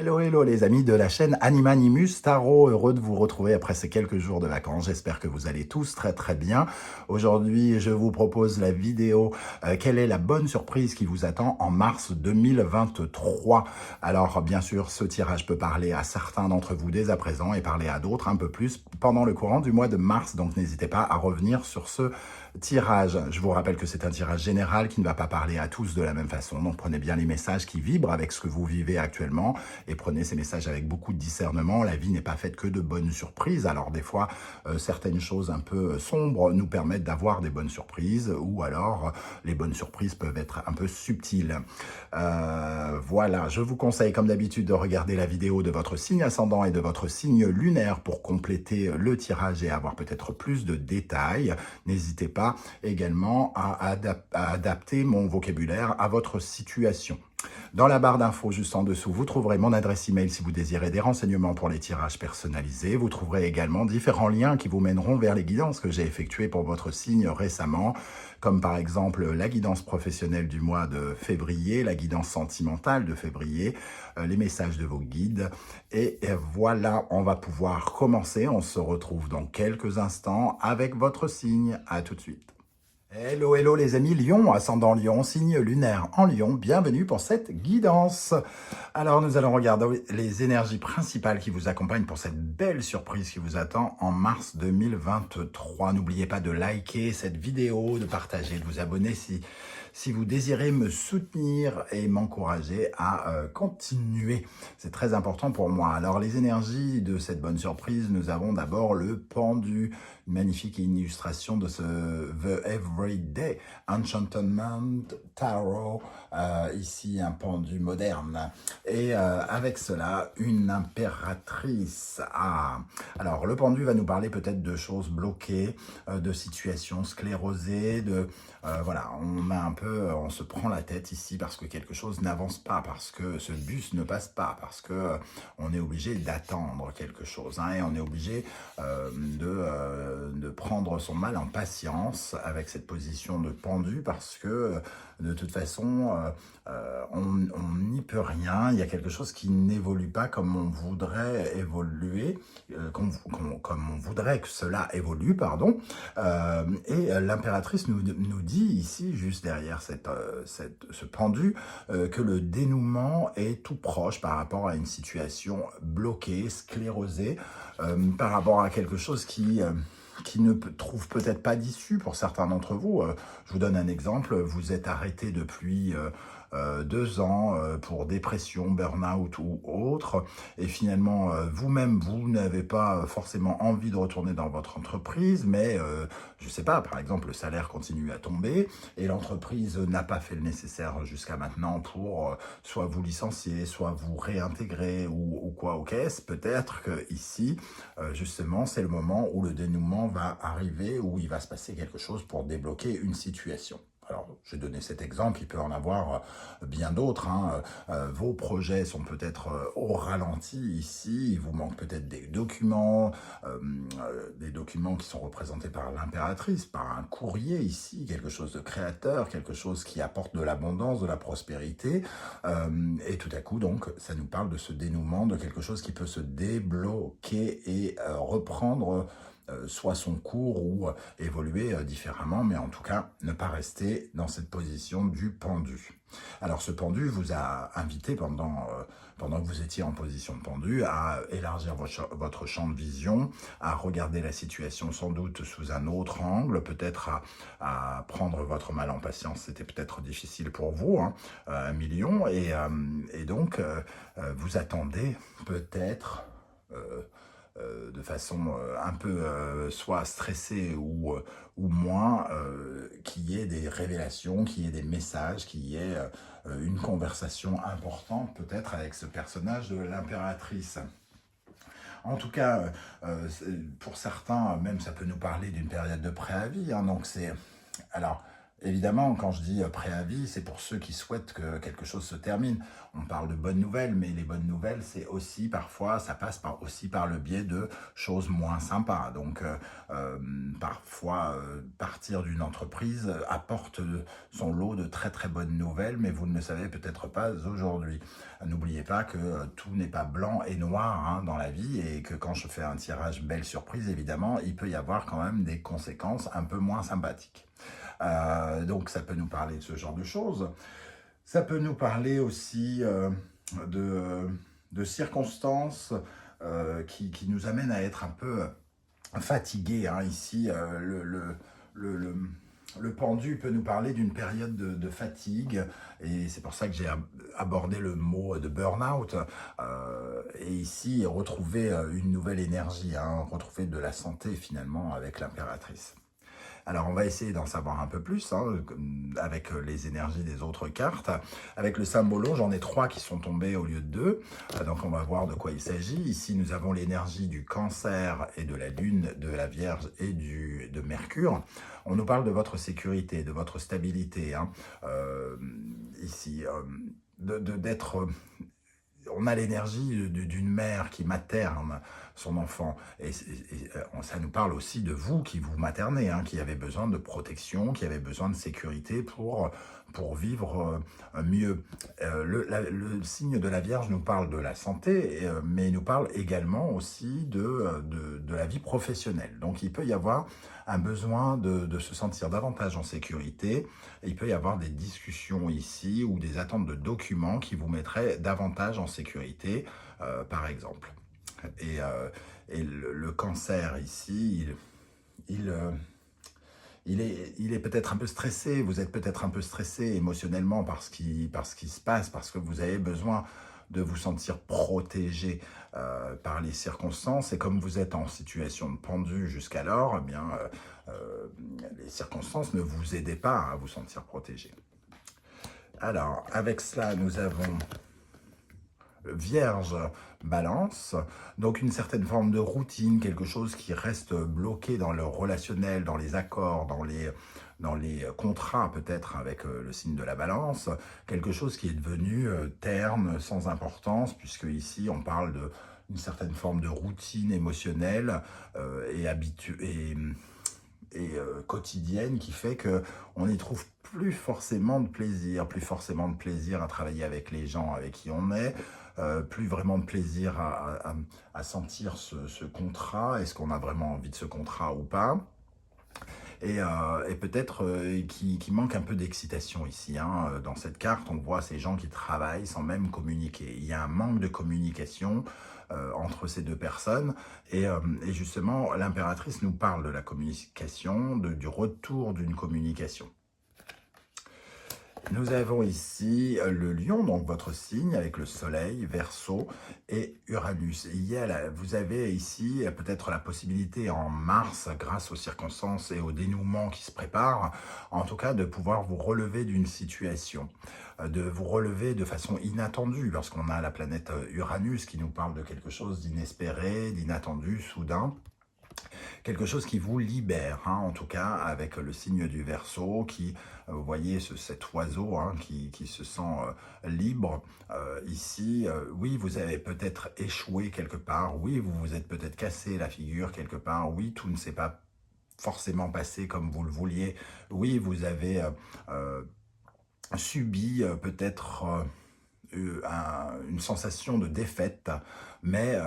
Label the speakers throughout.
Speaker 1: Hello, hello les amis de la chaîne Animanimus Tarot, heureux de vous retrouver après ces quelques jours de vacances. J'espère que vous allez tous très bien. Aujourd'hui, je vous propose la vidéo quelle est la bonne surprise qui vous attend en mars 2023. Alors bien sûr, ce tirage peut parler à certains d'entre vous dès à présent et parler à d'autres un peu plus pendant le courant du mois de mars. Donc n'hésitez pas à revenir sur ce tirage. Je vous rappelle que c'est un tirage général qui ne va pas parler à tous de la même façon. Donc prenez bien les messages qui vibrent avec ce que vous vivez actuellement et prenez ces messages avec beaucoup de discernement. La vie n'est pas faite que de bonnes surprises. Alors des fois, certaines choses un peu sombres nous permettent d'avoir des bonnes surprises ou alors les bonnes surprises peuvent être un peu subtiles. Voilà, je vous conseille comme d'habitude de regarder la vidéo de votre signe ascendant et de votre signe lunaire pour compléter le tirage et avoir peut-être plus de détails. N'hésitez pas également à adapter mon vocabulaire à votre situation. Dans la barre d'infos juste en dessous, vous trouverez mon adresse email si vous désirez des renseignements pour les tirages personnalisés. Vous trouverez également différents liens qui vous mèneront vers les guidances que j'ai effectuées pour votre signe récemment, comme par exemple la guidance professionnelle du mois de février, la guidance sentimentale de février, les messages de vos guides. Et voilà, on va pouvoir commencer. On se retrouve dans quelques instants avec votre signe. À tout de suite. Hello, hello les amis, Lion, ascendant Lion, signe lunaire en Lion, bienvenue pour cette guidance. Alors nous allons regarder les énergies principales qui vous accompagnent pour cette belle surprise qui vous attend en mars 2023. N'oubliez pas de liker cette vidéo, de partager, de vous abonner si vous désirez me soutenir et m'encourager à continuer. C'est très important pour moi. Alors les énergies de cette bonne surprise, nous avons d'abord le pendu, une magnifique illustration de ce The Everyday Enchantment Tarot, ici un pendu moderne. Et avec cela, une impératrice. Alors le pendu va nous parler peut-être de choses bloquées, de situations sclérosées, voilà, on se prend la tête ici parce que quelque chose n'avance pas, parce que ce bus ne passe pas, parce que on est obligé d'attendre quelque chose, hein, et on est obligé de prendre son mal en patience avec cette position de pendu parce que de toute façon, on n'y peut rien. Il y a quelque chose qui n'évolue pas comme on voudrait évoluer, comme on voudrait que cela évolue, pardon. Et l'impératrice nous dit ici, juste derrière ce pendu, que le dénouement est tout proche par rapport à une situation bloquée, sclérosée, par rapport à quelque chose qui ne trouve peut-être pas d'issue pour certains d'entre vous. Je vous donne un exemple, vous êtes arrêté depuis 2 ans pour dépression, burn-out ou autre, et finalement vous-même, vous n'avez pas forcément envie de retourner dans votre entreprise, mais je ne sais pas, par exemple, le salaire continue à tomber, et l'entreprise n'a pas fait le nécessaire jusqu'à maintenant pour soit vous licencier, soit vous réintégrer, ou quoi au caisse. Peut-être que ici, justement, c'est le moment où le dénouement va arriver, où il va se passer quelque chose pour débloquer une situation. Alors, j'ai donné cet exemple, il peut en avoir bien d'autres, hein. Vos projets sont peut-être au ralenti ici, il vous manque peut-être des documents qui sont représentés par l'impératrice, par un courrier ici, quelque chose de créateur, quelque chose qui apporte de l'abondance, de la prospérité, et tout à coup, donc, ça nous parle de ce dénouement, de quelque chose qui peut se débloquer et reprendre soit son cours ou évoluer différemment, mais en tout cas, ne pas rester dans cette position du pendu. Alors, ce pendu vous a invité pendant que vous étiez en position de pendu à élargir votre champ de vision, à regarder la situation sans doute sous un autre angle, peut-être à prendre votre mal en patience. C'était peut-être difficile pour vous, hein, 1 million, et donc vous attendez peut-être de façon un peu soit stressée ou moins, qu'il y ait des révélations, qu'il y ait des messages, qu'il y ait une conversation importante peut-être avec ce personnage de l'impératrice. En tout cas, pour certains, même ça peut nous parler d'une période de préavis, hein, donc c'est... Alors, Évidemment, quand je dis préavis, c'est pour ceux qui souhaitent que quelque chose se termine. On parle de bonnes nouvelles, mais les bonnes nouvelles, c'est aussi parfois, ça passe aussi par le biais de choses moins sympas. Donc, parfois, partir d'une entreprise apporte son lot de très très bonnes nouvelles, mais vous ne le savez peut-être pas aujourd'hui. N'oubliez pas que tout n'est pas blanc et noir hein, dans la vie, et que quand je fais un tirage belle surprise, évidemment, il peut y avoir quand même des conséquences un peu moins sympathiques. Donc ça peut nous parler de ce genre de choses. Ça peut nous parler aussi de circonstances qui nous amènent à être un peu fatigués. Hein. Ici, le pendu peut nous parler d'une période de fatigue, et c'est pour ça que j'ai abordé le mot de burn-out. Et ici, retrouver une nouvelle énergie, hein, retrouver de la santé finalement avec l'impératrice. Alors, on va essayer d'en savoir un peu plus hein, avec les énergies des autres cartes. Avec le symbolo, j'en ai 3 qui sont tombés au lieu de 2. Donc, on va voir de quoi il s'agit. Ici, nous avons l'énergie du Cancer et de la Lune, de la Vierge et de Mercure. On nous parle de votre sécurité, de votre stabilité. Hein. Ici, d'être... On a l'énergie d'une mère qui materne son enfant. Et ça nous parle aussi de vous qui vous maternez, hein, qui avez besoin de protection, qui avez besoin de sécurité pour vivre mieux. Le signe de la Vierge nous parle de la santé, mais il nous parle également aussi de la vie professionnelle. Donc il peut y avoir un besoin de se sentir davantage en sécurité. Il peut y avoir des discussions ici ou des attentes de documents qui vous mettraient davantage en sécurité, par exemple. Et le Cancer ici, il est peut-être un peu stressé, vous êtes peut-être un peu stressé émotionnellement par ce qui se passe, parce que vous avez besoin de vous sentir protégé par les circonstances. Et comme vous êtes en situation de pendu jusqu'alors, eh bien, les circonstances ne vous aident pas à vous sentir protégé. Alors, avec cela, nous avons Vierge, Balance, donc une certaine forme de routine, quelque chose qui reste bloqué dans le relationnel, dans les accords, dans les contrats peut-être avec le signe de la Balance, quelque chose qui est devenu terne, sans importance, puisque ici on parle d'une certaine forme de routine émotionnelle et quotidienne qui fait qu'on n'y trouve plus forcément de plaisir, à travailler avec les gens avec qui on est, plus vraiment de plaisir à sentir ce contrat, est-ce qu'on a vraiment envie de ce contrat ou pas, et peut-être qui manque un peu d'excitation ici. Hein. Dans cette carte, on voit ces gens qui travaillent sans même communiquer. Il y a un manque de communication entre ces deux personnes, et justement, l'impératrice nous parle de la communication, du retour d'une communication. Nous avons ici le lion, donc votre signe, avec le soleil, Verseau et Uranus. Vous avez ici peut-être la possibilité en mars, grâce aux circonstances et au dénouement qui se prépare, en tout cas de pouvoir vous relever d'une situation, de vous relever de façon inattendue, lorsqu'on a la planète Uranus qui nous parle de quelque chose d'inespéré, d'inattendu, soudain. Quelque chose qui vous libère, hein, en tout cas avec le signe du Verseau, qui, vous voyez cet oiseau hein, qui se sent libre. Ici, oui, vous avez peut-être échoué quelque part, oui, vous vous êtes peut-être cassé la figure quelque part, oui, tout ne s'est pas forcément passé comme vous le vouliez, oui, vous avez subi peut-être une sensation de défaite, mais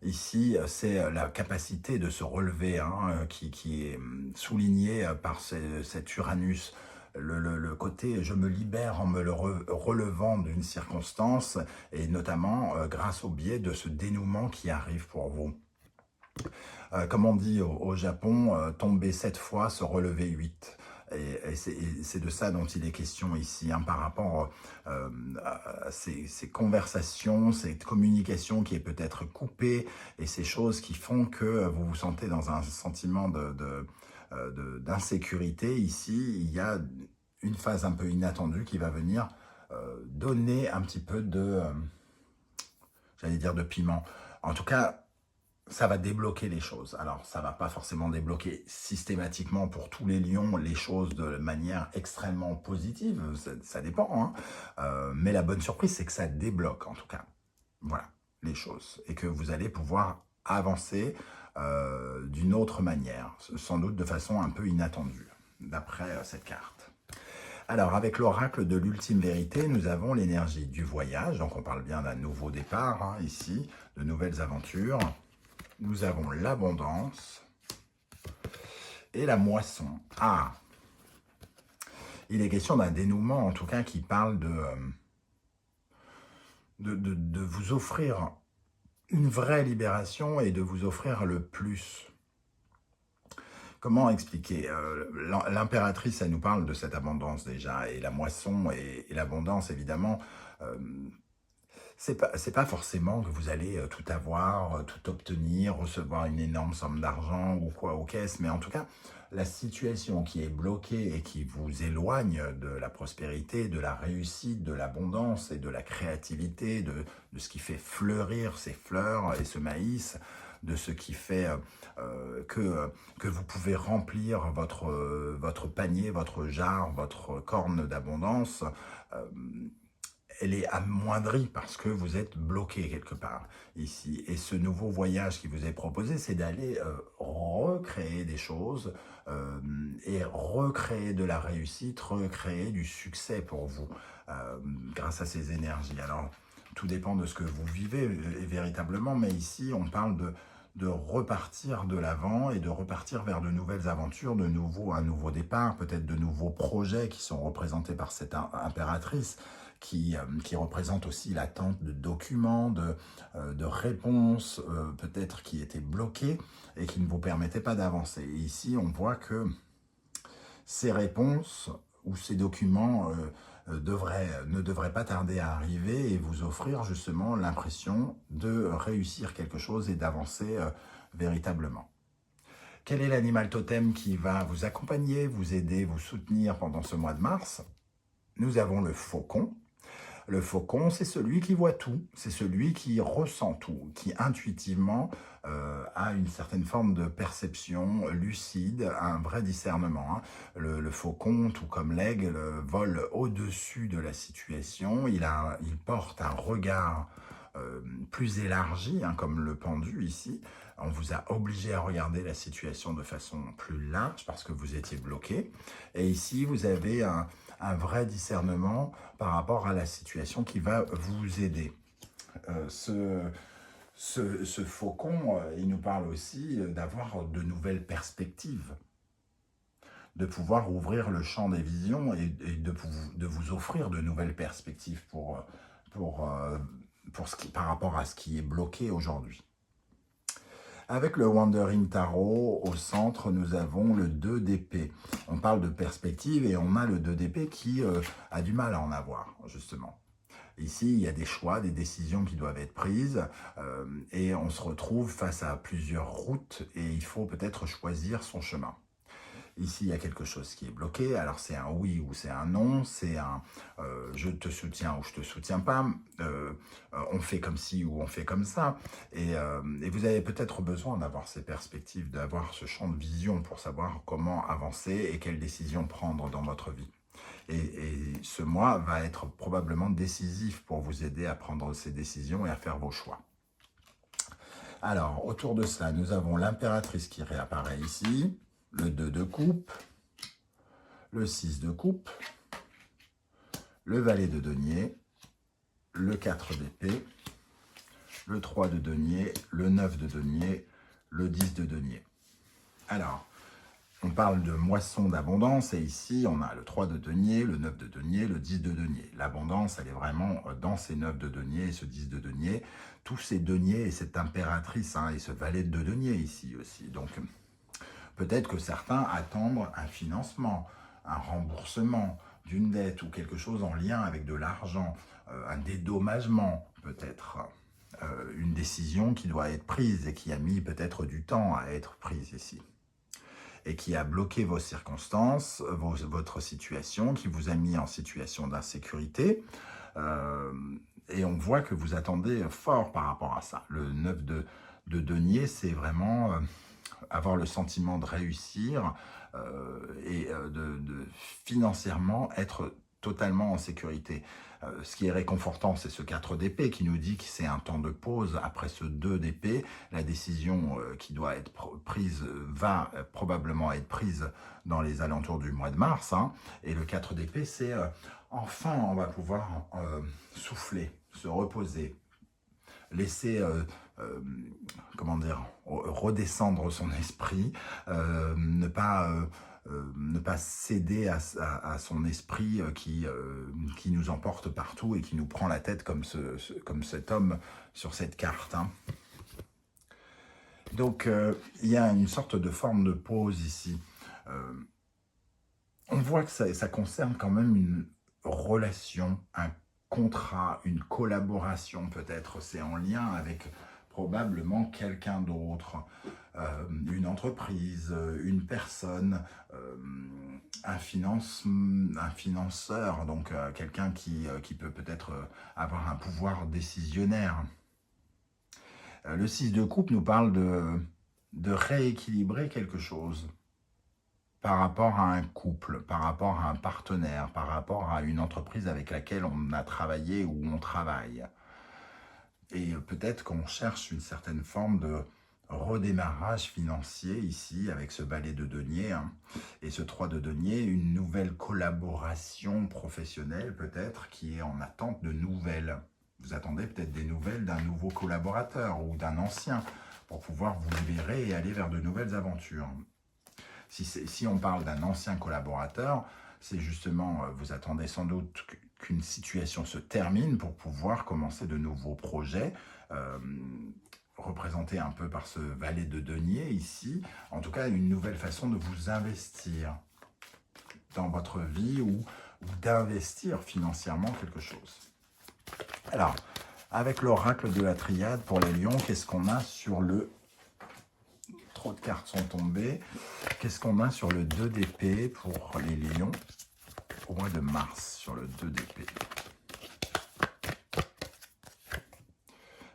Speaker 1: ici, c'est la capacité de se relever hein, qui est soulignée par cet Uranus. Le côté « je me libère en me relevant d'une circonstance » et notamment grâce au biais de ce dénouement qui arrive pour vous. Comme on dit au Japon, tomber 7 fois, se relever 8. Et c'est de ça dont il est question ici, hein, par rapport à ces conversations, cette communication qui est peut-être coupée, et ces choses qui font que vous vous sentez dans un sentiment d'insécurité. Ici, il y a une phase un peu inattendue qui va venir donner un petit peu de, j'allais dire de piment. En tout cas, ça va débloquer les choses. Alors, ça va pas forcément débloquer systématiquement pour tous les lions les choses de manière extrêmement positive, ça dépend, hein. Mais la bonne surprise, c'est que ça débloque, en tout cas. Voilà, les choses. Et que vous allez pouvoir avancer d'une autre manière, sans doute de façon un peu inattendue, d'après cette carte. Alors, avec l'oracle de l'ultime vérité, nous avons l'énergie du voyage. Donc, on parle bien d'un nouveau départ, hein, ici, de nouvelles aventures. Nous avons l'abondance et la moisson. Ah, il est question d'un dénouement, en tout cas, qui parle de vous offrir une vraie libération et de vous offrir le plus. Comment expliquer? L'impératrice, elle nous parle de cette abondance déjà, et la moisson et l'abondance, évidemment. C'est pas forcément que vous allez tout avoir, tout obtenir, recevoir une énorme somme d'argent ou quoi aux caisses, mais en tout cas, la situation qui est bloquée et qui vous éloigne de la prospérité, de la réussite, de l'abondance et de la créativité, de ce qui fait fleurir ces fleurs et ce maïs, de ce qui fait que vous pouvez remplir votre panier, votre jarre, votre corne d'abondance, elle est amoindrie parce que vous êtes bloqué quelque part ici. Et ce nouveau voyage qui vous est proposé, c'est d'aller recréer des choses et recréer de la réussite, recréer du succès pour vous grâce à ces énergies. Alors, tout dépend de ce que vous vivez véritablement, mais ici, on parle de repartir de l'avant et de repartir vers de nouvelles aventures, un nouveau départ, peut-être de nouveaux projets qui sont représentés par cette impératrice, qui représente aussi l'attente de documents, de réponses, peut-être qui étaient bloquées et qui ne vous permettaient pas d'avancer. Et ici, on voit que ces réponses ou ces documents ne devraient pas tarder à arriver et vous offrir justement l'impression de réussir quelque chose et d'avancer véritablement. Quel est l'animal totem qui va vous accompagner, vous aider, vous soutenir pendant ce mois de mars? Nous avons le faucon. Le faucon, c'est celui qui voit tout, c'est celui qui ressent tout, qui intuitivement a une certaine forme de perception lucide, un vrai discernement, hein. Le faucon, tout comme l'aigle, vole au-dessus de la situation, il porte un regard plus élargi, hein, comme le pendu ici. On vous a obligé à regarder la situation de façon plus large parce que vous étiez bloqué. Et ici, vous avez un vrai discernement par rapport à la situation qui va vous aider. Ce faucon, il nous parle aussi d'avoir de nouvelles perspectives, de pouvoir ouvrir le champ des visions et de vous offrir de nouvelles perspectives par rapport à ce qui est bloqué aujourd'hui. Avec le Wandering Tarot, au centre, nous avons le 2 d'épée. On parle de perspective et on a le 2 d'épée qui a du mal à en avoir, justement. Ici, il y a des choix, des décisions qui doivent être prises et on se retrouve face à plusieurs routes et il faut peut-être choisir son chemin. Ici, il y a quelque chose qui est bloqué. Alors, c'est un oui ou c'est un non. C'est un je te soutiens ou je te soutiens pas. On fait comme ci ou on fait comme ça. Et vous avez peut-être besoin d'avoir ces perspectives, d'avoir ce champ de vision pour savoir comment avancer et quelles décisions prendre dans votre vie. Et ce mois va être probablement décisif pour vous aider à prendre ces décisions et à faire vos choix. Alors, autour de cela, nous avons l'impératrice qui réapparaît ici. Le 2 de coupe, le 6 de coupe, le valet de denier, le 4 d'épée, le 3 de denier, le 9 de denier, le 10 de denier. Alors, on parle de moisson d'abondance et ici, on a le 3 de denier, le 9 de denier, le 10 de denier. L'abondance, elle est vraiment dans ces 9 de denier et ce 10 de denier. Tous ces deniers et cette impératrice hein, et ce valet de denier ici aussi. Donc, peut-être que certains attendent un financement, un remboursement d'une dette ou quelque chose en lien avec de l'argent, un dédommagement peut-être, une décision qui doit être prise et qui a mis peut-être du temps à être prise ici. Et qui a bloqué vos circonstances, votre situation, qui vous a mis en situation d'insécurité. Et on voit que vous attendez fort par rapport à ça. Le 9 de denier, c'est vraiment avoir le sentiment de réussir et financièrement être totalement en sécurité. Ce qui est réconfortant, c'est ce 4 d'épée qui nous dit que c'est un temps de pause après ce 2 d'épée. La décision qui doit être prise va probablement être prise dans les alentours du mois de mars. Hein. Et le 4 d'épée, c'est enfin on va pouvoir souffler, se reposer, laisser comment dire, redescendre son esprit, ne pas céder à son esprit qui nous emporte partout et qui nous prend la tête comme cet homme sur cette carte. Hein. Donc, il y a une sorte de forme de pause ici. On voit que ça concerne quand même une relation, un contrat, une collaboration peut-être. C'est en lien avec probablement quelqu'un d'autre, une entreprise, une personne, un financeur, donc quelqu'un qui peut peut-être avoir un pouvoir décisionnaire. Le 6 de coupe nous parle de rééquilibrer quelque chose par rapport à un couple, par rapport à un partenaire, par rapport à une entreprise avec laquelle on a travaillé ou on travaille. Et peut-être qu'on cherche une certaine forme de redémarrage financier ici, avec ce valet de denier, hein, et ce 3 de denier, une nouvelle collaboration professionnelle peut-être qui est en attente de nouvelles. Vous attendez peut-être des nouvelles d'un nouveau collaborateur ou d'un ancien pour pouvoir vous libérer et aller vers de nouvelles aventures. Si on parle d'un ancien collaborateur, c'est justement, vous attendez sans doute qu'une situation se termine pour pouvoir commencer de nouveaux projets, représentés un peu par ce valet de denier ici, en tout cas une nouvelle façon de vous investir dans votre vie ou d'investir financièrement quelque chose. Alors, avec l'oracle de la triade pour les lions, qu'est-ce qu'on a sur le... Trop de cartes sont tombées. Qu'est-ce qu'on a sur le 2 d'épée pour les lions au mois de mars, sur le 2 d'épée?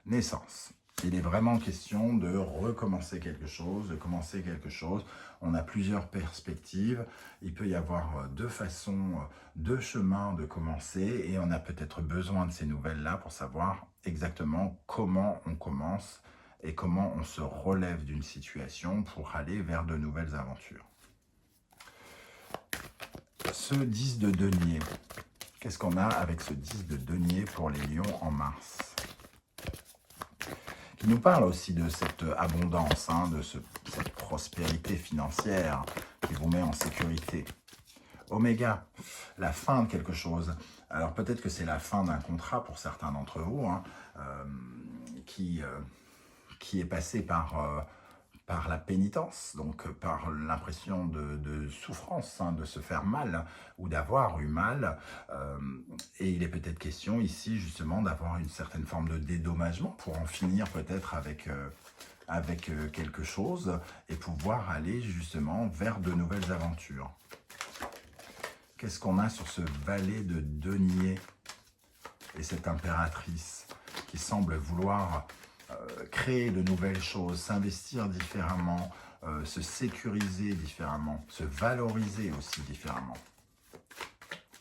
Speaker 1: Naissance. Il est vraiment question de recommencer quelque chose, de commencer quelque chose. On a plusieurs perspectives. Il peut y avoir deux façons, deux chemins de commencer et on a peut-être besoin de ces nouvelles-là pour savoir exactement comment on commence et comment on se relève d'une situation pour aller vers de nouvelles aventures. Ce 10 de denier, qu'est-ce qu'on a avec ce 10 de denier pour les lions en mars? Qui nous parle aussi de cette abondance, hein, de cette prospérité financière qui vous met en sécurité. Oméga, la fin de quelque chose. Alors peut-être que c'est la fin d'un contrat pour certains d'entre vous, hein, qui est passé par la pénitence, donc par l'impression de souffrance, hein, de se faire mal ou d'avoir eu mal. Et il est peut-être question ici justement d'avoir une certaine forme de dédommagement pour en finir peut-être avec quelque chose et pouvoir aller justement vers de nouvelles aventures. Qu'est-ce qu'on a sur ce valet de denier et cette impératrice qui semble vouloir créer de nouvelles choses, s'investir différemment, se sécuriser différemment, se valoriser aussi différemment.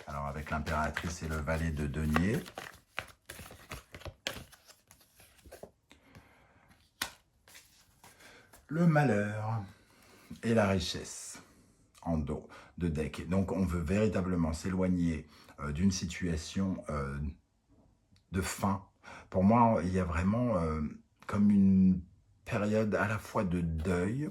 Speaker 1: Alors avec l'impératrice et le valet de denier, le malheur et la richesse en dos de deck. Donc on veut véritablement s'éloigner d'une situation de fin. Pour moi, il y a vraiment comme une période à la fois de deuil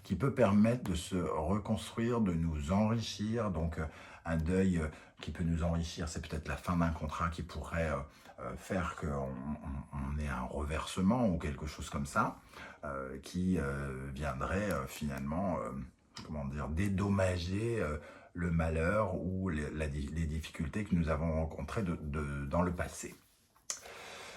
Speaker 1: qui peut permettre de se reconstruire, de nous enrichir. Donc un deuil qui peut nous enrichir, c'est peut-être la fin d'un contrat qui pourrait faire qu'on ait un reversement ou quelque chose comme ça, qui viendrait finalement, comment dire, dédommager le malheur ou les difficultés que nous avons rencontrées dans le passé.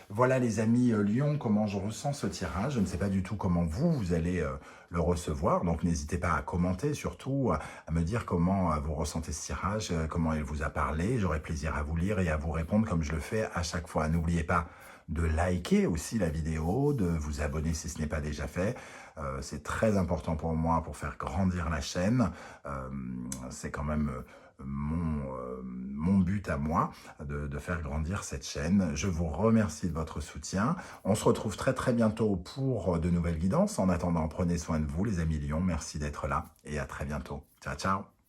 Speaker 1: Voilà les amis Lion, comment je ressens ce tirage. Je ne sais pas du tout comment vous allez le recevoir, donc n'hésitez pas à commenter, surtout à me dire comment vous ressentez ce tirage, comment il vous a parlé. J'aurai plaisir à vous lire et à vous répondre comme je le fais à chaque fois. N'oubliez pas, de liker aussi la vidéo, de vous abonner si ce n'est pas déjà fait. C'est très important pour moi pour faire grandir la chaîne. C'est quand même mon but à moi de faire grandir cette chaîne. Je vous remercie de votre soutien. On se retrouve très très bientôt pour de nouvelles guidances. En attendant, prenez soin de vous les amis lions. Merci d'être là et à très bientôt. Ciao, ciao.